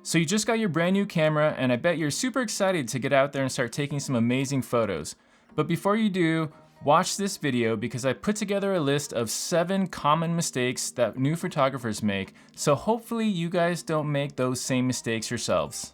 So you just got your brand new camera, and I bet you're super excited to get out there and start taking some amazing photos. But before you do, watch this video because I put together a list of 7 common mistakes that new photographers make, so hopefully you guys don't make those same mistakes yourselves.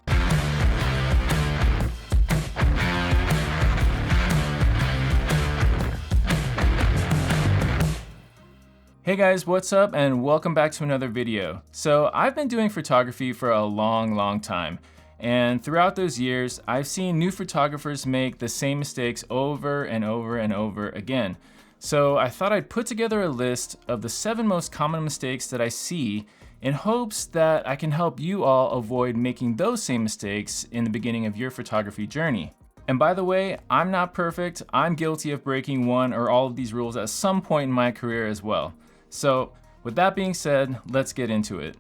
Hey guys, what's up and welcome back to another video. So I've been doing photography for a long time, and throughout those years I've seen new photographers make the same mistakes over and over again. So I thought I'd put together a list of the 7 most common mistakes that I see in hopes that I can help you all avoid making those same mistakes in the beginning of your photography journey. And by the way, I'm not perfect. I'm guilty of breaking one or all of these rules at some point in my career as well. So with that being said, let's get into it.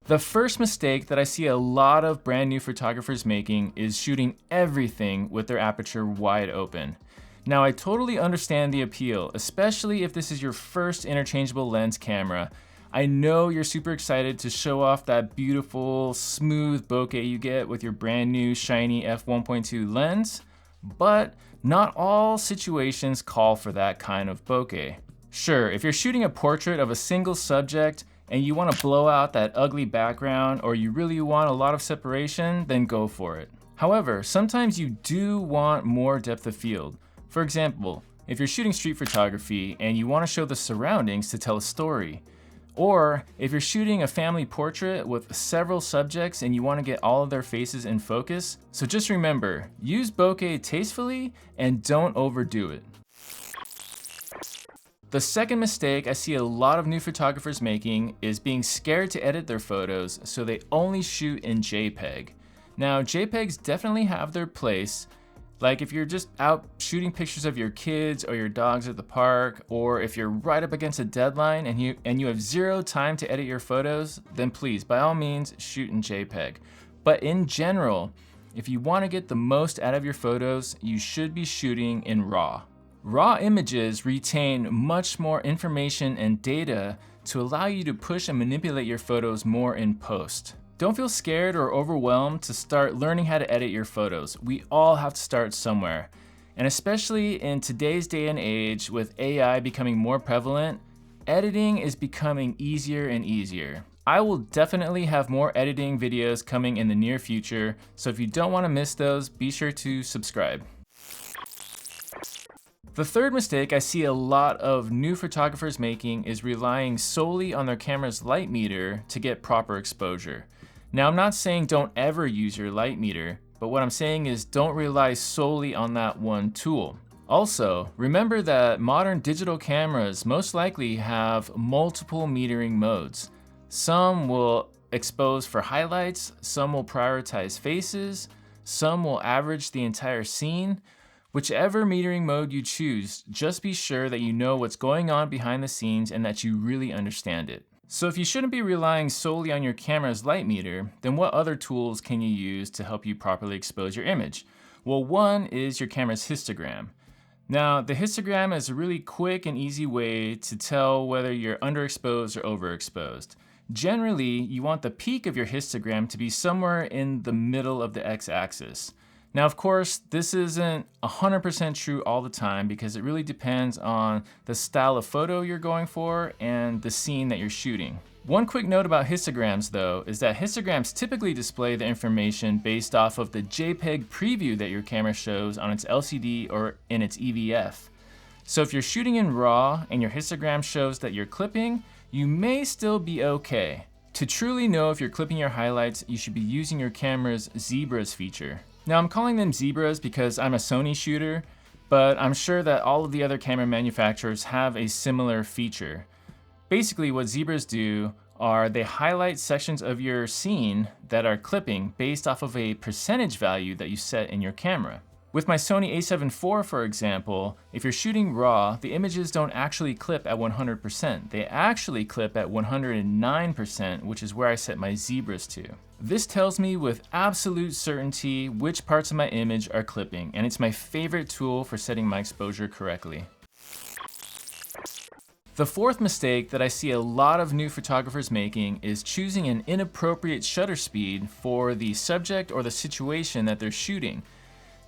The first mistake that I see a lot of brand new photographers making is shooting everything with their aperture wide open. Now I totally understand the appeal, especially if this is your first interchangeable lens camera. I know you're super excited to show off that beautiful, smooth bokeh you get with your brand new shiny f1.2 lens, but not all situations call for that kind of bokeh. Sure, if you're shooting a portrait of a single subject and you want to blow out that ugly background, or you really want a lot of separation, then go for it. However, sometimes you do want more depth of field. For example, if you're shooting street photography and you want to show the surroundings to tell a story, or if you're shooting a family portrait with several subjects and you want to get all of their faces in focus. So just remember, use bokeh tastefully and don't overdo it. The second mistake I see a lot of new photographers making is being scared to edit their photos, so they only shoot in JPEG. Now, JPEGs definitely have their place. Like if you're just out shooting pictures of your kids or your dogs at the park, or if you're right up against a deadline and you have 0 time to edit your photos, then please, by all means, shoot in JPEG. But in general, if you want to get the most out of your photos, you should be shooting in RAW. RAW images retain much more information and data to allow you to push and manipulate your photos more in post. Don't feel scared or overwhelmed to start learning how to edit your photos. We all have to start somewhere. And especially in today's day and age with AI becoming more prevalent, editing is becoming easier and easier. I will definitely have more editing videos coming in the near future, so if you don't want to miss those, be sure to subscribe. The third mistake I see a lot of new photographers making is relying solely on their camera's light meter to get proper exposure. Now, I'm not saying don't ever use your light meter, but what I'm saying is don't rely solely on that one tool. Also, remember that modern digital cameras most likely have multiple metering modes. Some will expose for highlights, some will prioritize faces, some will average the entire scene. Whichever metering mode you choose, just be sure that you know what's going on behind the scenes and that you really understand it. So if you shouldn't be relying solely on your camera's light meter, then what other tools can you use to help you properly expose your image? Well, one is your camera's histogram. Now, the histogram is a really quick and easy way to tell whether you're underexposed or overexposed. Generally, you want the peak of your histogram to be somewhere in the middle of the x-axis. Now, of course, this isn't 100% true all the time because it really depends on the style of photo you're going for and the scene that you're shooting. One quick note about histograms though is that histograms typically display the information based off of the JPEG preview that your camera shows on its LCD or in its EVF. So if you're shooting in RAW and your histogram shows that you're clipping, you may still be okay. To truly know if you're clipping your highlights, you should be using your camera's Zebras feature. Now I'm calling them Zebras because I'm a Sony shooter, but I'm sure that all of the other camera manufacturers have a similar feature. Basically what Zebras do are they highlight sections of your scene that are clipping based off of a percentage value that you set in your camera. With my Sony a7 IV, for example, if you're shooting RAW, the images don't actually clip at 100%. They actually clip at 109%, which is where I set my Zebras to. This tells me with absolute certainty which parts of my image are clipping, and it's my favorite tool for setting my exposure correctly. The fourth mistake that I see a lot of new photographers making is choosing an inappropriate shutter speed for the subject or the situation that they're shooting.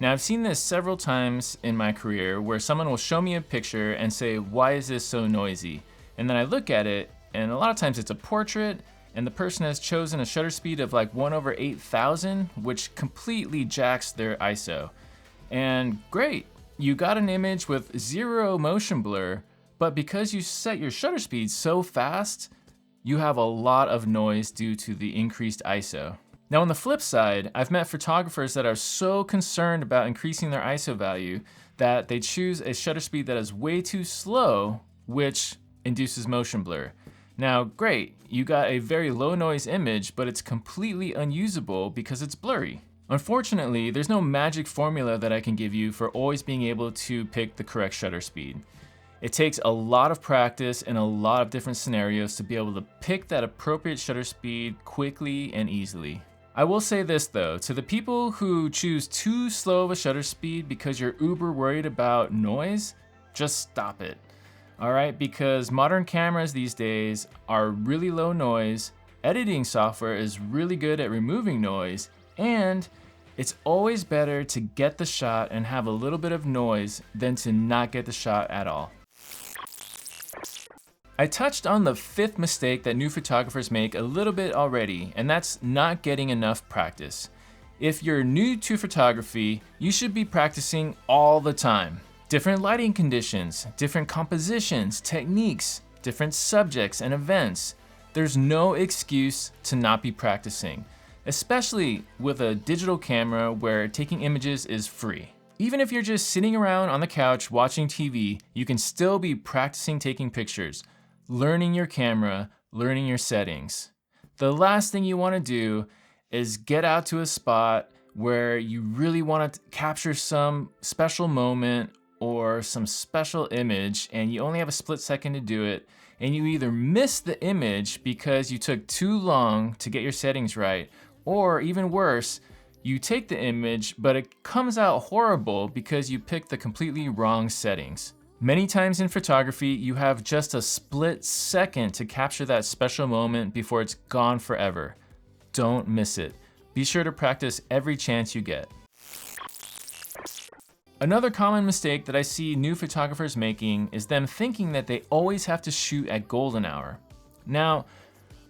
Now, I've seen this several times in my career where someone will show me a picture and say, "Why is this so noisy?" And then I look at it, and a lot of times it's a portrait, and the person has chosen a shutter speed of like 1/8,000, which completely jacks their ISO. And great, you got an image with 0 motion blur, but because you set your shutter speed so fast, you have a lot of noise due to the increased ISO. Now on the flip side, I've met photographers that are so concerned about increasing their ISO value that they choose a shutter speed that is way too slow, which induces motion blur. Now great, you got a very low noise image, but it's completely unusable because it's blurry. Unfortunately, there's no magic formula that I can give you for always being able to pick the correct shutter speed. It takes a lot of practice and a lot of different scenarios to be able to pick that appropriate shutter speed quickly and easily. I will say this though, to the people who choose too slow of a shutter speed because you're uber worried about noise, just stop it. All right, because modern cameras these days are really low noise, editing software is really good at removing noise, and it's always better to get the shot and have a little bit of noise than to not get the shot at all. I touched on the fifth mistake that new photographers make a little bit already, and that's not getting enough practice. If you're new to photography, you should be practicing all the time. Different lighting conditions, different compositions, techniques, different subjects and events. There's no excuse to not be practicing, especially with a digital camera where taking images is free. Even if you're just sitting around on the couch watching TV, you can still be practicing taking pictures, learning your camera, learning your settings. The last thing you want to do is get out to a spot where you really want to capture some special moment or some special image and you only have a split second to do it, and you either miss the image because you took too long to get your settings right, or even worse, you take the image but it comes out horrible because you picked the completely wrong settings. Many times in photography, you have just a split second to capture that special moment before it's gone forever. Don't miss it. Be sure to practice every chance you get. Another common mistake that I see new photographers making is them thinking that they always have to shoot at golden hour. Now,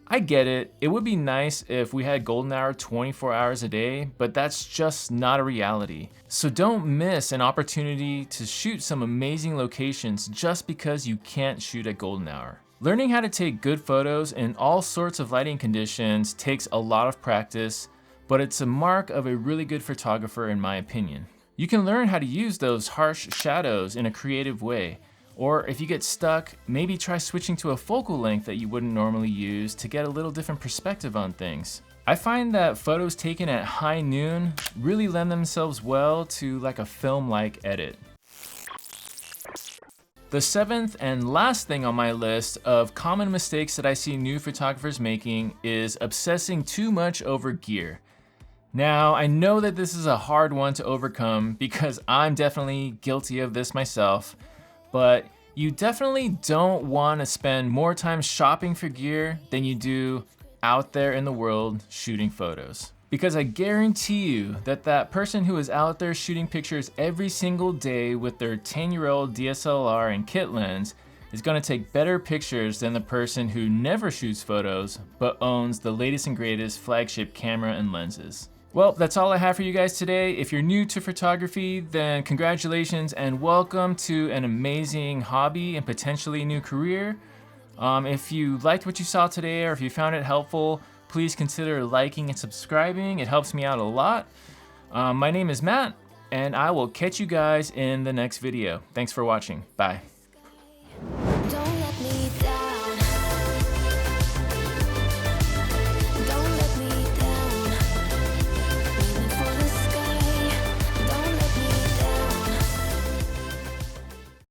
I get it. It would be nice if we had golden hour 24 hours a day, but that's just not a reality. So don't miss an opportunity to shoot some amazing locations just because you can't shoot at golden hour. Learning how to take good photos in all sorts of lighting conditions takes a lot of practice, but it's a mark of a really good photographer in my opinion. You can learn how to use those harsh shadows in a creative way. Or if you get stuck, maybe try switching to a focal length that you wouldn't normally use to get a little different perspective on things. I find that photos taken at high noon really lend themselves well to like a film-like edit. The seventh and last thing on my list of common mistakes that I see new photographers making is obsessing too much over gear. Now, I know that this is a hard one to overcome because I'm definitely guilty of this myself. But you definitely don't want to spend more time shopping for gear than you do out there in the world shooting photos. Because I guarantee you that that person who is out there shooting pictures every single day with their 10-year-old DSLR and kit lens is going to take better pictures than the person who never shoots photos but owns the latest and greatest flagship camera and lenses. Well, that's all I have for you guys today. If you're new to photography, then congratulations and welcome to an amazing hobby and potentially new career. If you liked what you saw today or if you found it helpful, please consider liking and subscribing. It helps me out a lot. My name is Matt, and I will catch you guys in the next video. Thanks for watching. Bye.